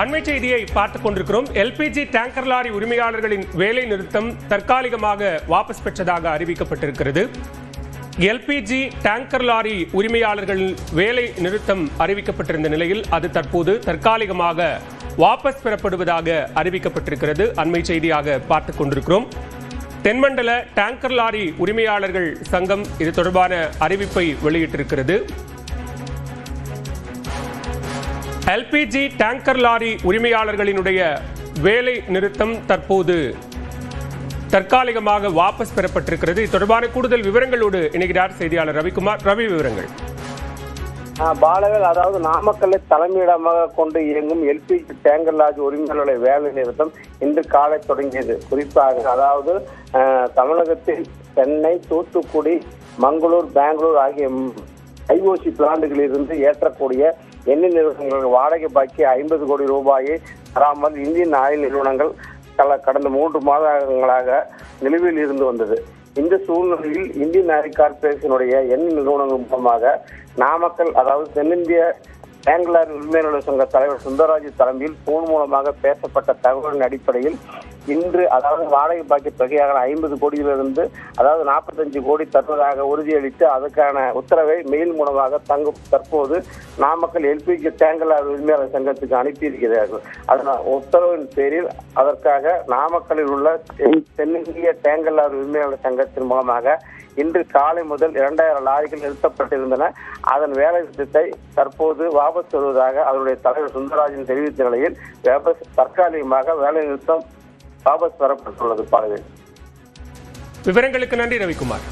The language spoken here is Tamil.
அண்மை செய்தியை பார்த்துக் கொண்டிருக்கிறோம். எல்பிஜி டேங்கர் லாரி உரிமையாளர்களின் வேலை நிறுத்தம் தற்காலிகமாக வாபஸ் பெற்றதாக அறிவிக்கப்பட்டிருக்கிறது. எல்பிஜி டேங்கர் லாரி உரிமையாளர்களின் வேலை நிறுத்தம் அறிவிக்கப்பட்டிருந்த நிலையில் அது தற்போது தற்காலிகமாக வாபஸ் பெறப்படுவதாக அறிவிக்கப்பட்டிருக்கிறது. அண்மை செய்தியாக பார்த்துக் கொண்டிருக்கிறோம். தென்மண்டல டேங்கர் லாரி உரிமையாளர்கள் சங்கம் இது தொடர்பான அறிவிப்பை வெளியிட்டிருக்கிறது. எல்பிஜி டேங்கர் லாரி உரிமையாளர்களினுடைய வேலை நிறுத்தம் தற்போது தற்காலிகமாக வாபஸ் பெறப்பட்டிருக்கிறது. இது தொடர்பான கூடுதல் விவரங்களோடு இணைகிறார் செய்தியாளர் ரவிக்குமார். ரவி, விவரங்கள். பாலவேல், அதாவது நாமக்கல்லை தலைமையிடமாக கொண்டு இயங்கும் எல்பிஜி டேங்கர் லாரி உரிமையாளர்களுடைய வேலை நிறுத்தம் இன்று காலை தொடங்கியது. குறிப்பாக அதாவது தமிழகத்தில் சென்னை, தூத்துக்குடி, மங்களூர், பெங்களூர் ஆகிய ஐஓசி பிளான்களில் இருந்து ஏற்றக்கூடிய எண்ணெய் நிறுவனங்கள் வாடகை பாக்கி 50 கோடி ரூபாயை தராமல் இந்தியன் ஆயில் நிறுவனங்கள் கடந்த 3 மாதங்களாக நிலுவையில் இருந்து வந்தது. இந்த சூழ்நிலையில் இந்தியன் ஆயில் கார்பரேஷனுடைய எண்ணெய் நிறுவனங்கள் மூலமாக நாமக்கல், அதாவது தென்னிந்திய டேங்கர் லாரி உரிமையாளர் சங்க தலைவர் சுந்தரராஜ் தலைமையில் போன் மூலமாக பேசப்பட்ட தகவலின் அடிப்படையில் இன்று அதாவது வாடகை பாக்கி தொகையாக 50 கோடியிலிருந்து அதாவது 45 கோடி தருவதாக உறுதியளித்து அதற்கான உத்தரவை மெயில் மூலமாக தற்போது நாமக்கல் எல்பிஜி டேங்கர் லாரி உரிமையாளர் சங்கத்துக்கு அனுப்பியிருக்கிறார்கள். அதனால் உத்தரவின் பேரில் அதற்காக நாமக்கலில் உள்ள தென்னிந்திய டேங்கர் லாரி உரிமையாளர் சங்கத்தின் மூலமாக இன்று காலை முதல் 2000 லாரிகள் நிறுத்தப்பட்டிருந்தன. அதன் வேலை நிறுத்தத்தை தற்போது வாபஸ் வருவதாக அவருடைய தலைவர் சுந்தரராஜன் தெரிவித்த நிலையில் தற்காலிகமாக வேலை நிறுத்தம் வாபஸ் பெறப்பட்டுள்ளது. பாருங்கள். விவரங்களுக்கு நன்றி ரவிக்குமார்.